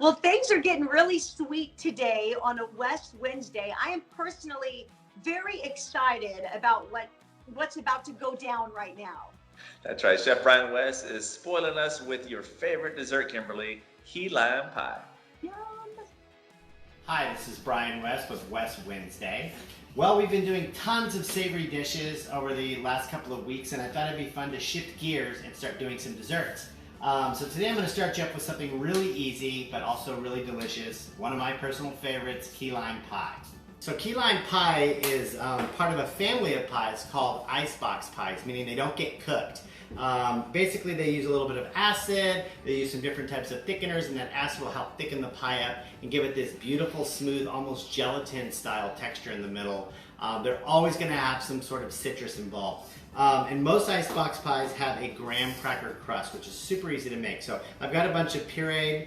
Well, things are getting really sweet today on a West Wednesday. I am personally very excited about what's about to go down right now. That's right. Chef Brian West is spoiling us with your favorite dessert, Kimberly, key lime pie. Yum. Hi, this is Brian West with West Wednesday. Well, we've been doing tons of savory dishes over the last couple of weeks, and I thought it'd be fun to shift gears and start doing some desserts. So today I'm going to start you up with something really easy, but also really delicious. One of my personal favorites, key lime pie. So key lime pie is part of a family of pies called icebox pies, meaning they don't get cooked. Basically, they use a little bit of acid, they use some different types of thickeners, and that acid will help thicken the pie up and give it this beautiful, smooth, almost gelatin-style texture in the middle. They're always going to have some sort of citrus involved. And most icebox pies have a graham cracker crust, which is super easy to make. So I've got a bunch of pureed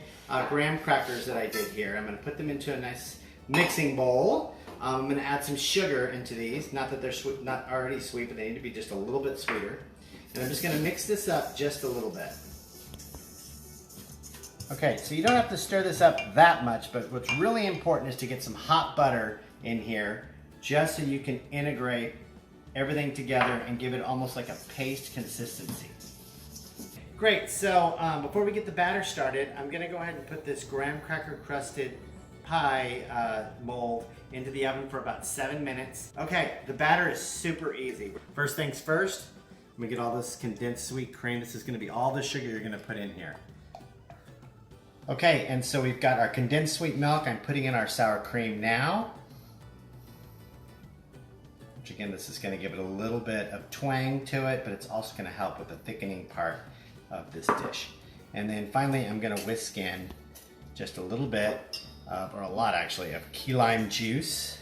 graham crackers that I did here. I'm going to put them into a nice mixing bowl. I'm going to add some sugar into these. Not that they're not already sweet, but they need to be just a little bit sweeter. And I'm just going to mix this up just a little bit. Okay, so you don't have to stir this up that much, but what's really important is to get some hot butter in here just so you can integrate everything together and give it almost like a paste consistency. Great, so before we get the batter started, I'm going to go ahead and put this graham cracker crusted pie mold into the oven for about 7 minutes. Okay, the batter is super easy. First things first, I'm gonna get all this condensed sweet cream. This is gonna be all the sugar you're gonna put in here. Okay, and so we've got our condensed sweet milk. I'm putting in our sour cream now. Which again, this is gonna give it a little bit of twang to it, but it's also gonna help with the thickening part of this dish. And then finally, I'm gonna whisk in just a little bit, or a lot actually, of key lime juice.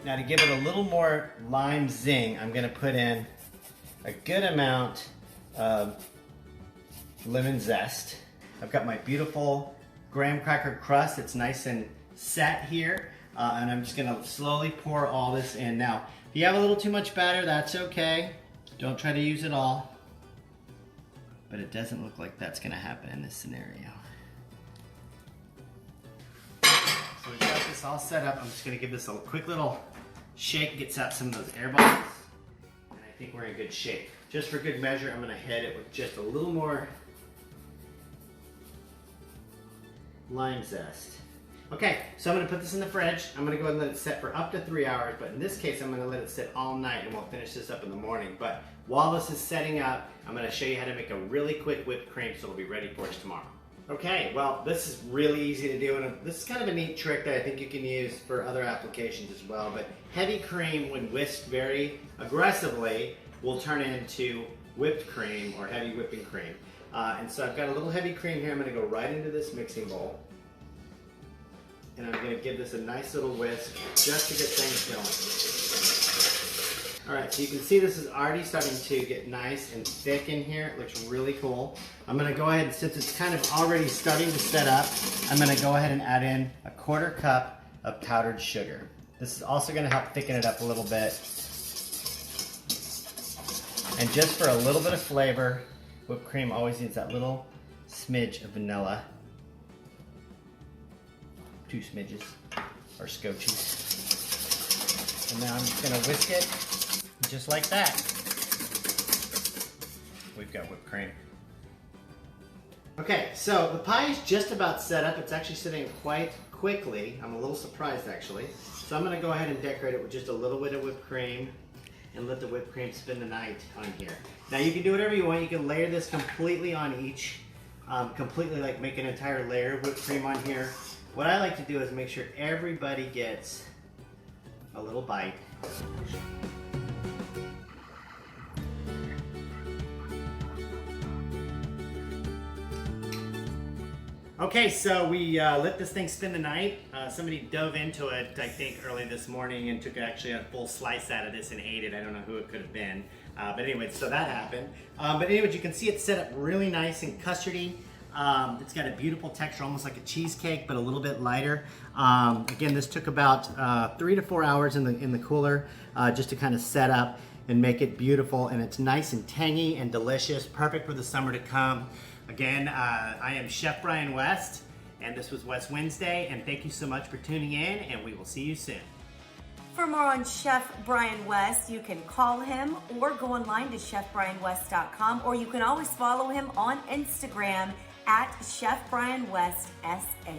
Now to give it a little more lime zing, I'm going to put in a good amount of lemon zest. I've got my beautiful graham cracker crust. It's nice and set here. And I'm just going to slowly pour all this in. Now, if you have a little too much batter, that's okay. Don't try to use it all. But it doesn't look like that's going to happen in this scenario. So we've got this all set up. I'm just going to give this a quick little shake, gets out some of those air bubbles, and I think we're in good shape. Just for good measure, I'm going to hit it with just a little more lime zest. Okay, so I'm going to put this in the fridge. I'm going to go ahead and let it set for up to 3 hours, but in this case, I'm going to let it sit all night, and we'll finish this up in the morning. But while this is setting up, I'm going to show you how to make a really quick whipped cream so it'll be ready for us tomorrow. Okay, well, this is really easy to do, and this is kind of a neat trick that I think you can use for other applications as well, but heavy cream, when whisked very aggressively, will turn into whipped cream or heavy whipping cream. And so I've got a little heavy cream here. I'm going to go right into this mixing bowl, and I'm going to give this a nice little whisk just to get things going. All right, so you can see this is already starting to get nice and thick in here. It looks really cool. I'm gonna go ahead, since it's kind of already starting to set up, I'm gonna go ahead and add in a 1/4 cup of powdered sugar. This is also gonna help thicken it up a little bit. And just for a little bit of flavor, whipped cream always needs that little smidge of vanilla. 2 smidges, or scotches. And now I'm just gonna whisk it. Just like that. We've got whipped cream. Okay, so the pie is just about set up. It's actually sitting quite quickly. I'm a little surprised actually. So I'm gonna go ahead and decorate it with just a little bit of whipped cream and let the whipped cream spend the night on here. Now you can do whatever you want. You can layer this completely on each, completely like make an entire layer of whipped cream on here. What I like to do is make sure everybody gets a little bite. Okay, so we let this thing spin the night. Somebody dove into it, I think, early this morning and took actually a full slice out of this and ate it. I don't know who it could have been. But anyway, so that happened. But anyways, you can see it's set up really nice and custardy. It's got a beautiful texture, almost like a cheesecake, but a little bit lighter. Again, this took about 3 to 4 hours in the cooler just to kind of set up. and make it beautiful, and it's nice and tangy and delicious, perfect for the summer to come. Again, I am Chef Brian West, and this was West Wednesday, and thank you so much for tuning in, and we will see you soon. For more on Chef Brian West, you can call him or go online to chefbrianwest.com, or you can always follow him on Instagram at Chef Brian West SA.